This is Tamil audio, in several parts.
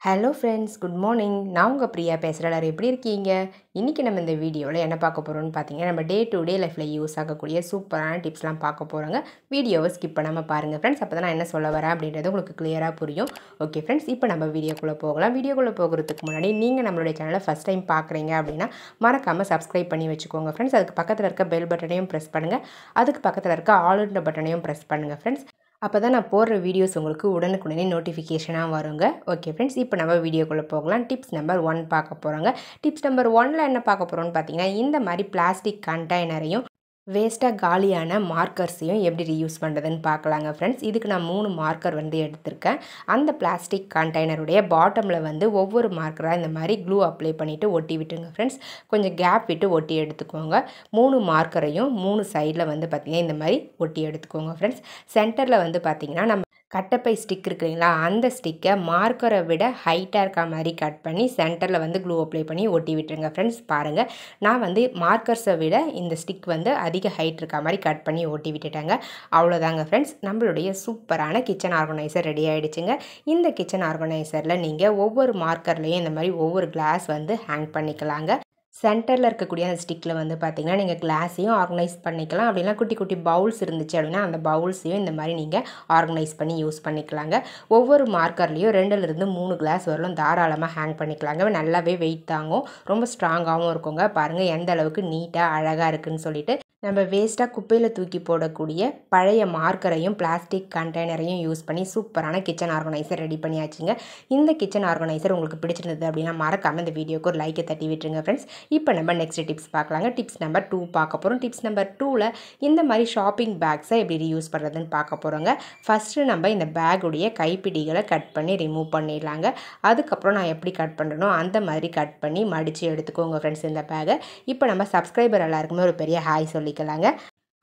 Hello friends, good morning. நான் உங்கள் பிரியா பேசுகிறேன். எல்லாரும் எப்படி இருக்கீங்க? இன்றைக்கி நம்ம இந்த வீடியோவில் என்ன பார்க்க போகிறோம்னு பார்த்தீங்கன்னா, நம்ம டே டு டே லைஃப்பில் யூஸ் ஆகக்கூடிய சூப்பரான டிப்ஸ்லாம் பார்க்க போகிறோங்க. வீடியோவை ஸ்கிப் பண்ணாமல் பாருங்கள் ஃப்ரெண்ட்ஸ். அப்போ தான் நான் என்ன சொல்ல வரேன் அப்படின்றது உங்களுக்கு கிளியராக புரியும். ஓகே ஃப்ரெண்ட்ஸ், இப்போ நம்ம வீடியோக்குள்ளே போகலாம். வீடியோக்குள்ளே போகிறதுக்கு முன்னாடி நீங்கள் நம்மளுடைய சேனலை ஃபஸ்ட் டைம் பார்க்குறீங்க அப்படின்னா மறக்காமல் சப்ஸ்கிரைப் பண்ணி வச்சுக்கோங்க ஃப்ரெண்ட்ஸ். அதுக்கு பக்கத்தில் இருக்க பெல் பட்டனையும் ப்ரெஸ் பண்ணுங்கள். அதுக்கு பக்கத்தில் இருக்க ஆல்ன்ற பட்டனையும் ப்ரெஸ் பண்ணுங்கள் ஃப்ரெண்ட்ஸ். அப்போ தான் நான் போடுற வீடியோஸ் உங்களுக்கு உடனுக்குடனே நோட்டிஃபிகேஷனாக வருங்க. ஓகே ஃப்ரெண்ட்ஸ், இப்போ நம்ம வீடியோக்குள்ளே போகலாம். டிப்ஸ் நம்பர் 1 பார்க்க போகிறோங்க. டிப்ஸ் நம்பர் 1ல் என்ன பார்க்க போகிறோன்னு பார்த்தீங்கன்னா, இந்த மாதிரி பிளாஸ்டிக் கண்டெய்னரையும் வேஸ்ட்டாக காலியான மார்க்கர்ஸையும் எப்படி ரீயூஸ் பண்ணுறதுன்னு பார்க்கலாங்க ஃப்ரெண்ட்ஸ். இதுக்கு நான் 3 மார்க்கர் எடுத்திருக்கேன். அந்த பிளாஸ்டிக் கண்டெய்னருடைய பாட்டமில் ஒவ்வொரு மார்க்கராக இந்த மாதிரி க்ளூ அப்ளை பண்ணிவிட்டு ஒட்டி விட்டுருங்க ஃப்ரெண்ட்ஸ். கொஞ்சம் கேப் விட்டு ஒட்டி எடுத்துக்கோங்க. 3 மார்க்கரையும் 3 சைடில் பார்த்திங்கன்னா இந்த மாதிரி ஒட்டி எடுத்துக்கோங்க ஃப்ரெண்ட்ஸ். சென்டரில் பார்த்திங்கன்னா நம்ம கட்டப்பை ஸ்டிக் இருக்குங்களா, அந்த ஸ்டிக்கை மார்க்கரை விட ஹைட்டாக இருக்க மாதிரி கட் பண்ணி சென்டரில் க்ளூ அப்ளை பண்ணி ஒட்டி விட்டுருங்க ஃப்ரெண்ட்ஸ். பாருங்கள், நான் மார்க்கர்ஸை விட இந்த ஸ்டிக் அதிக ஹைட் இருக்க மாதிரி கட் பண்ணி ஒட்டி விட்டுட்டாங்க. அவ்வளோதாங்க ஃப்ரெண்ட்ஸ், நம்மளுடைய சூப்பரான கிச்சன் ஆர்கனைசர் ரெடி ஆகிடுச்சுங்க. இந்த கிச்சன் ஆர்கனைசரில் நீங்கள் ஒவ்வொரு மார்க்கர்லேயும் இந்த மாதிரி ஒவ்வொரு கிளாஸ் ஹேங் பண்ணிக்கலாங்க. சென்டரில் இருக்கக்கூடிய அந்த ஸ்டிக்கில் பார்த்திங்கன்னா நீங்கள் கிளாஸையும் ஆர்கனைஸ் பண்ணிக்கலாம். அப்படின்னா குட்டி குட்டி பவுல்ஸ் இருந்துச்சு அப்படின்னா அந்த பவுல்ஸையும் இந்த மாதிரி நீங்கள் ஆர்கனைஸ் பண்ணி யூஸ் பண்ணிக்கலாங்க. ஒவ்வொரு மார்க்கர்லேயும் 2லிருந்து 3 கிளாஸ் வரலும் தாராளமாக ஹேங் பண்ணிக்கலாங்க. நல்லாவே வெயிட் தாங்கும், ரொம்ப ஸ்ட்ராங்காகவும் இருக்குங்க. பாருங்கள் எந்த அளவுக்கு நீட்டாக அழகாக இருக்குதுன்னு சொல்லிட்டு. நம்ம வேஸ்ட்டாக குப்பையில் தூக்கி போடக்கூடிய பழைய மார்க்கரையும் பிளாஸ்டிக் கண்டெய்னரையும் யூஸ் பண்ணி சூப்பரான கிச்சன் ஆர்கனைசர் ரெடி பண்ணியாச்சுங்க. இந்த கிச்சன் ஆர்கனைசர் உங்களுக்கு பிடிச்சிருந்தது அப்படின்னா மறக்காமல் இந்த வீடியோக்கு ஒரு லைக்கை தட்டி விட்டுருங்க ஃப்ரெண்ட்ஸ். இப்போ நம்ம நெக்ஸ்ட் டிப்ஸ் பார்க்கலாங்க. டிப்ஸ் நம்பர் 2 பார்க்க போகிறோம். டிப்ஸ் நம்பர் 2ல் இந்த மாதிரி ஷாப்பிங் பேக்ஸை எப்படி ரீயூஸ் பண்ணுறதுன்னு பார்க்க போகிறோங்க. ஃபஸ்ட்டு நம்ம இந்த பேக்குடைய கைப்பிடிகளை கட் பண்ணி ரிமூவ் பண்ணிடலாங்க. அதுக்கப்புறம் நான் எப்படி கட் பண்ணுறனோ அந்த மாதிரி கட் பண்ணி மடித்து எடுத்துக்கோங்க ஃப்ரெண்ட்ஸ் இந்த பேக்கை. இப்போ நம்ம சப்ஸ்கிரைபர் எல்லாருக்குமே ஒரு பெரிய ஹாய் சொல்லிக்கலாங்க.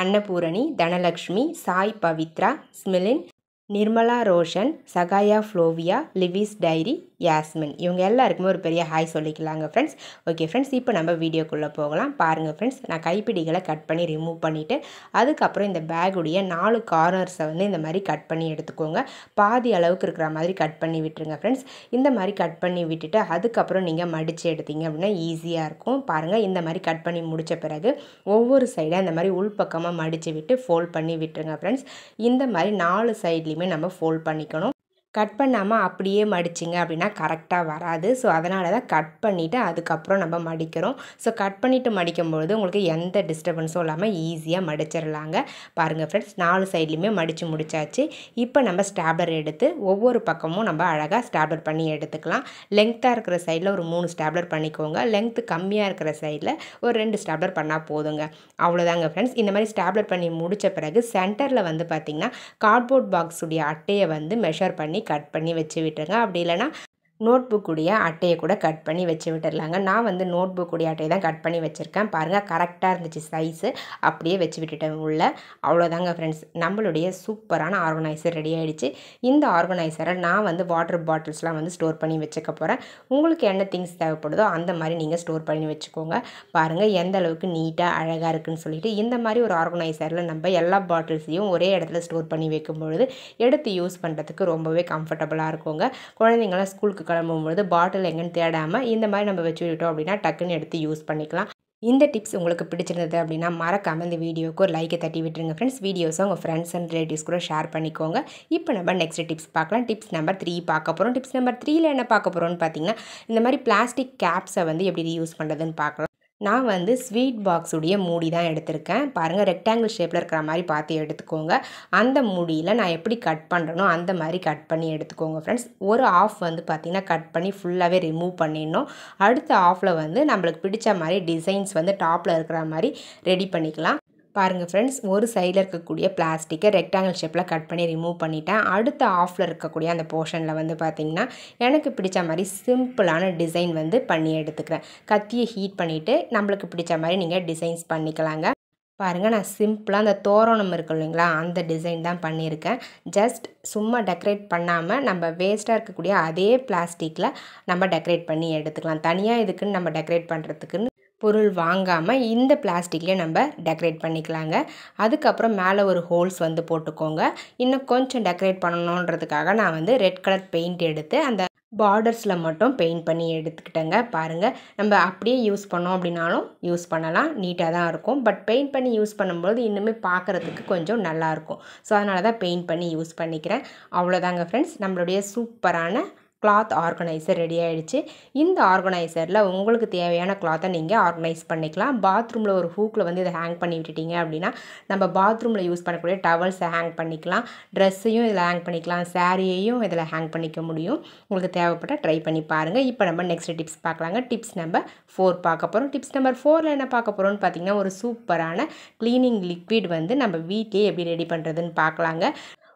அன்னபூரணி, தனலக்ஷ்மி, சாய் பவித்ரா, ஸ்மிலின், நிர்மலா ரோஷன், சகாயா ஃப்ளோவியா, லிவிஸ் டைரி, யாஸ்மின், இவங்க எல்லாருக்குமே ஒரு பெரிய ஹாய் சொல்லிக்கலாங்க ஃப்ரெண்ட்ஸ். ஓகே ஃப்ரெண்ட்ஸ், இப்போ நம்ம வீடியோக்குள்ளே போகலாம். பாருங்கள் ஃப்ரெண்ட்ஸ், நான் கைப்பிடிகளை கட் பண்ணி ரிமூவ் பண்ணிவிட்டு அதுக்கப்புறம் இந்த பேக்குடைய 4 கார்னர்ஸை இந்த மாதிரி கட் பண்ணி எடுத்துக்கோங்க. பாதி அளவுக்கு இருக்கிற மாதிரி கட் பண்ணி விட்டுருங்க ஃப்ரெண்ட்ஸ். இந்த மாதிரி கட் பண்ணி விட்டுட்டு அதுக்கப்புறம் நீங்கள் மடித்து எடுத்தீங்க அப்படின்னா ஈஸியாக இருக்கும். பாருங்கள், இந்த மாதிரி கட் பண்ணி முடித்த பிறகு ஒவ்வொரு சைடாக இந்த மாதிரி உள்பக்கமாக மடித்து விட்டு ஃபோல்ட் பண்ணி விட்டுருங்க ஃப்ரெண்ட்ஸ். இந்த மாதிரி 4 சைட்லேயுமே நம்ம ஃபோல்ட் பண்ணிக்கணும். கட் பண்ணாமல் அப்படியே மடிச்சிங்க அப்படின்னா கரெக்டாக வராது. ஸோ அதனால தான் கட் பண்ணிவிட்டு அதுக்கப்புறம் நம்ம மடிக்கிறோம். ஸோ கட் பண்ணிவிட்டு மடிக்கும்பொழுது உங்களுக்கு எந்த டிஸ்டர்பன்ஸும் இல்லாமல் ஈஸியாக மடிச்சிடலாங்க. பாருங்கள் ஃப்ரெண்ட்ஸ், 4 சைட்லேயுமே மடித்து முடிச்சாச்சு. இப்போ நம்ம ஸ்டாப்லர் எடுத்து ஒவ்வொரு பக்கமும் நம்ம அழகாக ஸ்டாப்லர் பண்ணி எடுத்துக்கலாம். லெங்க்த்தாக இருக்கிற சைடில் ஒரு 3 ஸ்டாப்லர் பண்ணிக்கோங்க. லெங்க்த்து கம்மியாக இருக்கிற சைடில் ஒரு 2 ஸ்டாப்லர் பண்ணால் போதுங்க. அவ்வளோதாங்க ஃப்ரெண்ட்ஸ். இந்த மாதிரி ஸ்டாப்லர் பண்ணி முடித்த பிறகு சென்டரில் பார்த்திங்கன்னா கார்ட்போர்ட் பாக்ஸுடைய அட்டையை மெஷர் பண்ணி கட் பண்ணி வச்சு விட்டுருங்க. அப்படி இல்லைனா நோட் புக்குடைய அட்டையை கூட கட் பண்ணி வச்சு விட்டுடலாங்க. நான் நோட் புக்குடைய அட்டையை தான் கட் பண்ணி வச்சுருக்கேன். பாருங்கள், கரெக்டாக இருந்துச்சு சைஸு. அப்படியே வச்சு விட்டுட்டேன் உள்ள. அவ்வளோதாங்க ஃப்ரெண்ட்ஸ், நம்மளுடைய சூப்பரான ஆர்கனைசர் ரெடி ஆகிடுச்சு. இந்த ஆர்கனைசரை நான் வாட்டர் பாட்டில்ஸ்லாம் ஸ்டோர் பண்ணி வச்சுக்க போகிறேன். உங்களுக்கு என்ன திங்ஸ் தேவைப்படுதோ அந்த மாதிரி நீங்கள் ஸ்டோர் பண்ணி வச்சுக்கோங்க. பாருங்கள் எந்த அளவுக்கு நீட்டாக அழகாக இருக்குதுன்னு சொல்லிட்டு. இந்த மாதிரி ஒரு ஆர்கனைசரில் நம்ம எல்லா பாட்டில்ஸையும் ஒரே இடத்துல ஸ்டோர் பண்ணி வைக்கும்பொழுது எடுத்து யூஸ் பண்ணுறதுக்கு ரொம்பவே கம்ஃபர்டபுளாக இருக்குங்க. குழந்தைங்களாம் ஸ்கூலுக்கு கிளம்பும்பொழுது பாட்டில் எங்கன்னு தேடாமல் இந்த மாதிரி நம்ம வச்சு விட்டோம் அப்படின்னா டக்குன்னு எடுத்து யூஸ் பண்ணிக்கலாம். இந்த டிப்ஸ் உங்களுக்கு பிடிச்சிருந்தது அப்படின்னா மறக்காமல் இந்த வீடியோவுக்கு ஒரு லைக்கை தட்டி விட்டுருங்க ஃப்ரெண்ட்ஸ். வீடியோஸை உங்கள் ஃப்ரெண்ட்ஸ் அண்ட் ரிலேட்டிவ்ஸ் கூட ஷேர் பண்ணிக்கோங்க. இப்போ நம்ம நெக்ஸ்ட் டிப்ஸ் பார்க்கலாம். டிப்ஸ் நம்பர் 3 பார்க்க போகிறோம். டிப்ஸ் நம்பர் 3ல் என்ன பார்க்க போகிறோம்னு பார்த்தீங்கன்னா, இந்த மாதிரி பிளாஸ்டிக் கேப்ஸை எப்படி ரீயூஸ் பண்ணுறதுன்னு பார்க்கலாம். நான் ஸ்வீட் பாக்ஸுடைய மூடி தான் எடுத்திருக்கேன். பாருங்கள், ரெக்டாங்கிள் ஷேப்பில் இருக்கிற மாதிரி பார்த்து எடுத்துக்கோங்க. அந்த மூடியில் நான் எப்படி கட் பண்ணுறனோ அந்த மாதிரி கட் பண்ணி எடுத்துக்கோங்க ஃப்ரெண்ட்ஸ். ஒரு ஆஃப் பார்த்திங்கன்னா கட் பண்ணி ஃபுல்லாகவே ரிமூவ் பண்ணிடணும். அடுத்த ஆஃபில் நம்மளுக்கு பிடிச்ச மாதிரி டிசைன்ஸ் டாப்பில் இருக்கிற மாதிரி ரெடி பண்ணிக்கலாம். பாருங்கள் ஃப்ரெண்ட்ஸ், ஒரு சைடில் இருக்கக்கூடிய பிளாஸ்டிக்கை ரெக்டாங்கிள் ஷேப்பில் கட் பண்ணி ரிமூவ் பண்ணிட்டேன். அடுத்த ஆஃபில் இருக்கக்கூடிய அந்த போர்ஷனில் பார்த்திங்கன்னா எனக்கு பிடிச்ச மாதிரி சிம்பிளான டிசைன் பண்ணி எடுத்துக்கிறேன். கத்தியை ஹீட் பண்ணிவிட்டு நம்மளுக்கு பிடிச்ச மாதிரி நீங்கள் டிசைன்ஸ் பண்ணிக்கலாங்க. பாருங்கள், நான் சிம்பிளாக அந்த தோரணம் இருக்கு இல்லைங்களா, அந்த டிசைன் தான் பண்ணியிருக்கேன். ஜஸ்ட் சும்மா டெக்கரேட் பண்ணாமல் நம்ம வேஸ்ட்டாக இருக்கக்கூடிய அதே பிளாஸ்டிக்கில் நம்ம டெக்கரேட் பண்ணி எடுத்துக்கலாம். தனியாக இதுக்குன்னு நம்ம டெக்கரேட் பண்ணுறதுக்குன்னு பொருள் வாங்காமல் இந்த பிளாஸ்டிக்லேயே நம்ம டெக்கரேட் பண்ணிக்கலாங்க. அதுக்கப்புறம் மேலே ஒரு ஹோல்ஸ் போட்டுக்கோங்க. இன்னும் கொஞ்சம் டெக்கரேட் பண்ணணுன்றதுக்காக நான் ரெட் கலர் பெயிண்ட் எடுத்து அந்த பார்டர்ஸில் மட்டும் பெயிண்ட் பண்ணி எடுத்துக்கிட்டேங்க. பாருங்கள், நம்ம அப்படியே யூஸ் பண்ணோம் அப்படின்னாலும் யூஸ் பண்ணலாம், நீட்டாக தான் இருக்கும். பட் பெயிண்ட் பண்ணி யூஸ் பண்ணும்போது இன்னுமே பார்க்குறதுக்கு கொஞ்சம் நல்லாயிருக்கும். ஸோ அதனால தான் பெயிண்ட் பண்ணி யூஸ் பண்ணிக்கிறேன். அவ்வளோதாங்க ஃப்ரெண்ட்ஸ், நம்மளுடைய சூப்பரான கிளாத் ஆர்கனைசர் ரெடி ஆகிடுச்சு. இந்த ஆர்கனைசரில் உங்களுக்கு தேவையான கிளாத்தை நீங்கள் ஆர்கனைஸ் பண்ணிக்கலாம். பாத்ரூமில் ஒரு ஹூக்கில் வந்து இதை ஹேங் பண்ணி விட்டுட்டிங்க அப்படின்னா நம்ம பாத்ரூமில் யூஸ் பண்ணக்கூடிய டவல்ஸை ஹேங் பண்ணிக்கலாம், ட்ரெஸ்ஸையும் இதில் ஹேங் பண்ணிக்கலாம், சாரியையும் இதில் ஹேங் பண்ணிக்க முடியும். உங்களுக்கு தேவைப்பட்டால் ட்ரை பண்ணி பாருங்கள். இப்போ நம்ம நெக்ஸ்ட் டிப்ஸ் பார்க்கலாங்க. டிப்ஸ் நம்பர் 4 பார்க்க போகிறோம். டிப்ஸ் நம்பர் 4ல் என்ன பார்க்க போகிறோம்னு பார்த்தீங்கன்னா, ஒரு சூப்பரான க்ளீனிங் லிக்விட் வந்து நம்ம வீட்டிலே எப்படி ரெடி பண்ணுறதுன்னு பார்க்கலாங்க.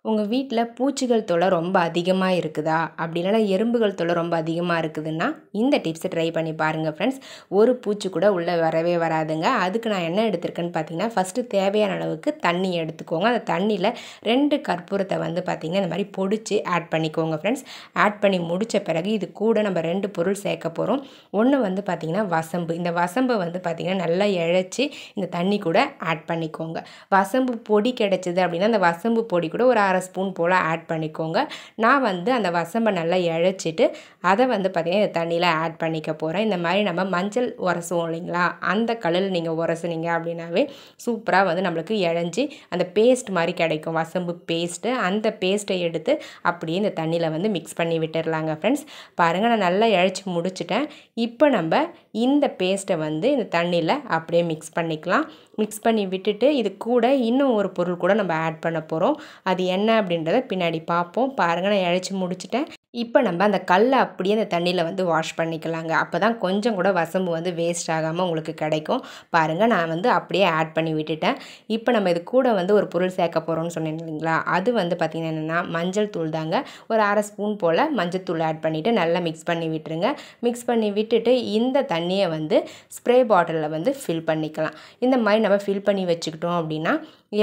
உங்கள் வீட்டில் பூச்சிகள் தொல்லை ரொம்ப அதிகமாக இருக்குதா, அப்படி இல்லைனா எறும்புகள் தொல்லை ரொம்ப அதிகமாக இருக்குதுன்னா இந்த டிப்ஸை ட்ரை பண்ணி பாருங்கள் ஃப்ரெண்ட்ஸ். ஒரு பூச்சி கூட உள்ளே வரவே வராதுங்க. அதுக்கு நான் என்ன எடுத்திருக்கேன்னு பார்த்தீங்கன்னா, ஃபஸ்ட்டு தேவையான அளவுக்கு தண்ணி எடுத்துக்கோங்க. அந்த தண்ணியில் 2 கற்பூரத்தை வந்து பார்த்திங்கன்னா இந்த மாதிரி பொடிச்சு ஆட் பண்ணிக்கோங்க ஃப்ரெண்ட்ஸ். ஆட் பண்ணி முடித்த பிறகு இது கூட நம்ம 2 பொருள் சேர்க்க போகிறோம். ஒன்று வந்து பார்த்திங்கன்னா வசம்பு. இந்த வசம்பை வந்து பார்த்திங்கன்னா நல்லா இழைச்சி இந்த தண்ணி கூட ஆட் பண்ணிக்கோங்க. வசம்பு பொடி கிடைச்சிது அப்படின்னா அந்த வசம்பு பொடி கூட ஒரு 1/2 ஸ்பூன் போல் ஆட் பண்ணிக்கோங்க. நான் வந்து அந்த வசம்பை நல்லா இழைச்சிட்டு அதை வந்து பார்த்திங்கன்னா இந்த தண்ணியில் ஆட் பண்ணிக்க போகிறேன். இந்த மாதிரி நம்ம மஞ்சள் உரசுவோம் இல்லைங்களா, அந்த கல்லில் நீங்கள் உரசுனீங்க அப்படின்னாவே சூப்பராக வந்து நம்மளுக்கு இழைஞ்சி அந்த பேஸ்ட் மாதிரி கிடைக்கும், வசம்பு பேஸ்ட்டு. அந்த பேஸ்ட்டை எடுத்து அப்படியே இந்த தண்ணியில் வந்து மிக்ஸ் பண்ணி விட்டுடலாங்க ஃப்ரெண்ட்ஸ். பாருங்கள், நான் நல்லா இழைச்சி முடிச்சிட்டேன். இப்போ நம்ம இந்த பேஸ்ட்டை வந்து இந்த தண்ணியில் அப்படியே மிக்ஸ் பண்ணிக்கலாம். மிக்ஸ் பண்ணி விட்டுட்டு இது கூட இன்னும் ஒரு பொருள் கூட நம்ம ஆட் பண்ண போகிறோம். அது என்ன அப்படின்றத பின்னாடி பார்ப்போம். பாருங்கள், நான் இழைச்சி முடிச்சிட்டேன். இப்போ நம்ம அந்த கல்லை அப்படியே அந்த தண்ணியில் வந்து வாஷ் பண்ணிக்கலாங்க. அப்போ தான் கொஞ்சம் கூட வசம்பு வந்து வேஸ்ட் ஆகாமல் உங்களுக்கு கிடைக்கும். பாருங்கள், நான் வந்து அப்படியே ஆட் பண்ணி விட்டுட்டேன். இப்போ நம்ம இது கூட வந்து ஒரு பொருள் சேர்க்க போகிறோம்னு சொன்னேன் இல்லைங்களா, அது வந்து பார்த்திங்கன்னா என்னென்னா மஞ்சள் தூள் தாங்க. ஒரு 1/2 ஸ்பூன் போல் மஞ்சள் தூள் ஆட் பண்ணிவிட்டு நல்லா மிக்ஸ் பண்ணி விட்டுருங்க. மிக்ஸ் பண்ணி விட்டுட்டு இந்த தண்ணியை வந்து ஸ்ப்ரே பாட்டிலில் வந்து ஃபில் பண்ணிக்கலாம். இந்த மாதிரி நம்ம ஃபில் பண்ணி வச்சுக்கிட்டோம் அப்படின்னா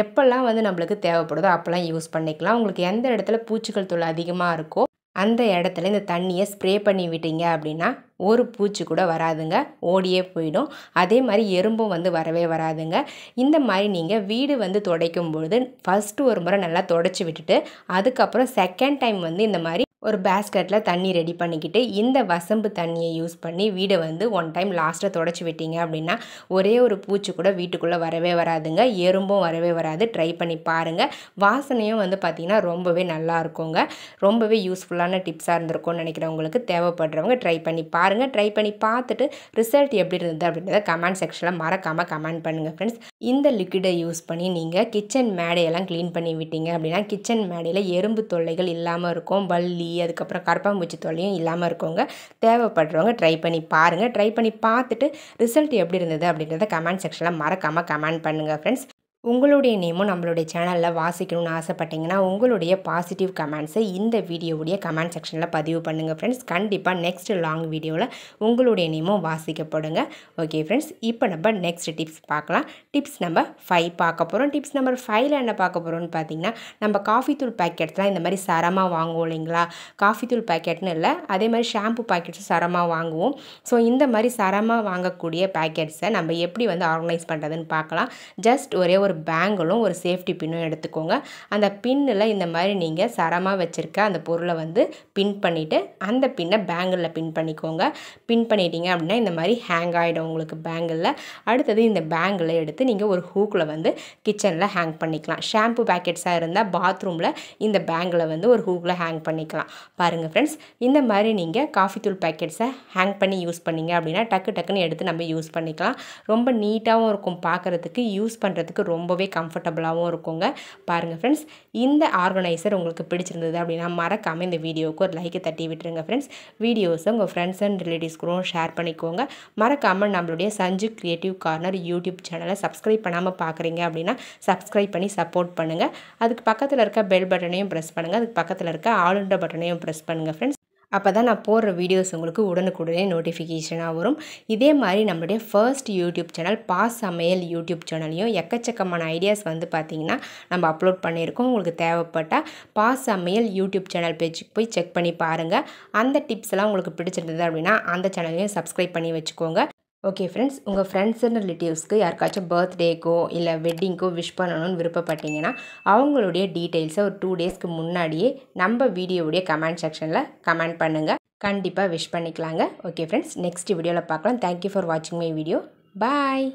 எப்போல்லாம் வந்து நம்மளுக்கு தேவைப்படுதோ அப்போல்லாம் யூஸ் பண்ணிக்கலாம். உங்களுக்கு எந்த இடத்துல பூச்சிகள் தொல்லை அதிகமாக இருக்கோ அந்த இடத்துல இந்த தண்ணியை ஸ்ப்ரே பண்ணி விட்டீங்க அப்படின்னா ஒரு பூச்சி கூட வராதுங்க, ஓடியே போயிடும். அதே மாதிரி எறும்பும் வந்து வரவே வராதுங்க. இந்த மாதிரி நீங்கள் வீடு வந்து துடைக்கும் பொழுது ஃபஸ்ட்டு ஒரு முறை நல்லா துடைச்சி விட்டுட்டு அதுக்கப்புறம் செகண்ட் டைம் வந்து இந்த மாதிரி ஒரு பேஸ்கெட்டில் தண்ணி ரெடி பண்ணிக்கிட்டு இந்த வசம்பு தண்ணியை யூஸ் பண்ணி வீடை வந்து 1 டைம் லாஸ்ட்டில் துடைச்சி விட்டீங்க அப்படின்னா ஒரே ஒரு பூச்சி கூட வீட்டுக்குள்ளே வரவே வராதுங்க, எறும்பும் வரவே வராது. ட்ரை பண்ணி பாருங்கள். வாசனையும் வந்து பார்த்திங்கன்னா ரொம்பவே நல்லா இருக்குங்க. ரொம்பவே யூஸ்ஃபுல்லான டிப்ஸாக இருந்திருக்கும்னு நினைக்கிறேன். உங்களுக்கு தேவைப்படுறவங்க ட்ரை பண்ணி பாருங்கள். ட்ரை பண்ணி பார்த்துட்டு ரிசல்ட் எப்படி இருந்தது அப்படின்றத கமெண்ட் செக்ஷனில் மறக்காமல் கமெண்ட் பண்ணுங்கள் ஃப்ரெண்ட்ஸ். இந்த லிக்விடை யூஸ் பண்ணி நீங்கள் கிச்சன் மேடையெல்லாம் க்ளீன் பண்ணி விட்டீங்க அப்படின்னா கிச்சன் மேடையில் எறும்பு தொல்லைகள் இல்லாமல் இருக்கும், பல்லி அதுக்கப்புறம் கரப்பாம்பூச்சி தொல்லையும் இல்லாமல் இருக்கவங்க. தேவைப்படுறவங்க ட்ரை பண்ணி பாருங்கள். ட்ரை பண்ணி பார்த்துட்டு ரிசல்ட் எப்படி இருந்தது அப்படின்றத கமெண்ட் செக்ஷனில் மறக்காமல் கமெண்ட் பண்ணுங்கள் ஃப்ரெண்ட்ஸ். உங்களுடைய நேமும் நம்மளுடைய சேனலில் வாசிக்கணும்னு ஆசைப்பட்டீங்கன்னா உங்களுடைய பாசிட்டிவ் கமெண்ட்ஸை இந்த வீடியோவுடைய கமெண்ட் செக்ஷனில் பதிவு பண்ணுங்கள் ஃப்ரெண்ட்ஸ். கண்டிப்பாக நெக்ஸ்ட் லாங் வீடியோவில் உங்களுடைய நேமும் வாசிக்கப்படுங்க. ஓகே ஃப்ரெண்ட்ஸ், இப்போ நம்ம நெக்ஸ்ட் டிப்ஸ் பார்க்கலாம். டிப்ஸ் நம்பர் 5 பார்க்க போகிறோம். டிப்ஸ் நம்பர் 5ல் என்ன பார்க்க போகிறோம்னு பார்த்தீங்கன்னா, நம்ம காஃபி தூள் பேக்கெட்ஸ்லாம் இந்த மாதிரி சரமாக வாங்குவோம் இல்லைங்களா. காஃபி தூள் பேக்கெட்னு இல்லை, அதே மாதிரி ஷாம்பு பேக்கெட்ஸும் சரமாக வாங்குவோம். ஸோ இந்த மாதிரி சரமாக வாங்கக்கூடிய பேக்கெட்ஸை நம்ம எப்படி வந்து ஆர்கனைஸ் பண்ணுறதுன்னு பார்க்கலாம். ஜஸ்ட் ஒரே ஒரு பேங்கிளும் ஒரு சேஃப்டி பின்னும் எடுத்துக்கோங்க. அந்த பின்னில் இந்த மாதிரி நீங்கள் சரமாக வச்சுருக்க அந்த பொருளை வந்து பின் பண்ணிவிட்டு அந்த பின்னை பேங்கிளில் பின் பண்ணிக்கோங்க. பின் பண்ணிட்டீங்க அப்படின்னா இந்த மாதிரி ஹேங் ஆகிடும் உங்களுக்கு பேங்கிளில். அடுத்தது இந்த பேங்கிளை எடுத்து நீங்கள் ஒரு ஹூக்கில் வந்து கிச்சனில் ஹேங் பண்ணிக்கலாம். ஷாம்பு பேக்கெட்ஸாக இருந்தால் பாத்ரூமில் இந்த பேங்கில் வந்து ஒரு ஹூக்கில் ஹேங் பண்ணிக்கலாம். பாருங்கள் ஃப்ரெண்ட்ஸ், இந்த மாதிரி நீங்கள் காஃபி தூள் பேக்கெட்ஸை ஹேங் பண்ணி யூஸ் பண்ணிங்க அப்படின்னா டக்குன்னு எடுத்து நம்ம யூஸ் பண்ணிக்கலாம். ரொம்ப நீட்டாகவும் இருக்கும் பார்க்குறதுக்கு, யூஸ் பண்ணுறதுக்கு ரொம்பவே கம்ஃபர்டபுளாகவும் இருக்குங்க. பாருங்கள் ஃப்ரெண்ட்ஸ், இந்த ஆர்கனைசர் உங்களுக்கு பிடிச்சிருந்தது அப்படின்னா மறக்காமல் இந்த வீடியோவுக்கு ஒரு லைக்கை தட்டி விட்டுருங்க ஃப்ரெண்ட்ஸ். வீடியோஸை உங்கள் ஃப்ரெண்ட்ஸ் அண்ட் ரிலேட்டிவ்ஸ்க்கும் ஷேர் பண்ணிக்கோங்க. மறக்காமல் நம்மளுடைய சஞ்சு கிரியேட்டிவ் கார்னர் யூடியூப் சேனலை சப்ஸ்கிரைப் பண்ணாமல் பார்க்குறீங்க அப்படின்னா சப்ஸ்கிரைப் பண்ணி சப்போர்ட் பண்ணுங்கள். அதுக்கு பக்கத்தில் இருக்க பெல் பட்டனையும் ப்ரெஸ் பண்ணுங்கள். அதுக்கு பக்கத்தில் இருக்க ஆளுன்ற பட்டனையும் ப்ரெஸ் பண்ணுங்கள் ஃப்ரெண்ட்ஸ். அப்போ தான் நான் போடுற வீடியோஸ் உங்களுக்கு உடனுக்குடனே நோட்டிஃபிகேஷனாக வரும். இதே மாதிரி நம்மளுடைய ஃபர்ஸ்ட் யூடியூப் சேனல் சமையல் யூடியூப் சேனல்லையும் எக்கச்சக்கமான ஐடியாஸ் வந்து பார்த்திங்கன்னா நம்ம அப்லோட் பண்ணியிருக்கோம். உங்களுக்கு தேவைப்பட்டால் சமையல் யூடியூப் சேனல் பேஜுக்கு போய் செக் பண்ணி பாருங்கள். அந்த டிப்ஸ் எல்லாம் உங்களுக்கு பிடிச்சிருந்தது அப்படின்னா அந்த சேனலையும் சப்ஸ்கிரைப் பண்ணி வச்சுக்கோங்க. ஓகே ஃப்ரெண்ட்ஸ், உங்கள் ஃப்ரெண்ட்ஸ் அண்ட் ரிலேட்டிவ்ஸ்க்கு யாருக்காச்சும் பர்த்டேக்கோ இல்லை வெட்டிங்க்கோ விஷ் பண்ணணும்னு விருப்பப்பட்டீங்கன்னா அவங்களுடைய டீட்டெயில்ஸை ஒரு 2 டேஸ்க்கு முன்னாடியே நம்ம வீடியோவுடைய கமெண்ட் செக்ஷனில் கமெண்ட் பண்ணுங்கள். கண்டிப்பாக விஷ் பண்ணிக்கலாங்க. ஓகே ஃப்ரெண்ட்ஸ், நெக்ஸ்ட் வீடியோவில் பார்க்கலாம். தேங்க்யூ ஃபார் வாட்சிங் மை வீடியோ. பாய்.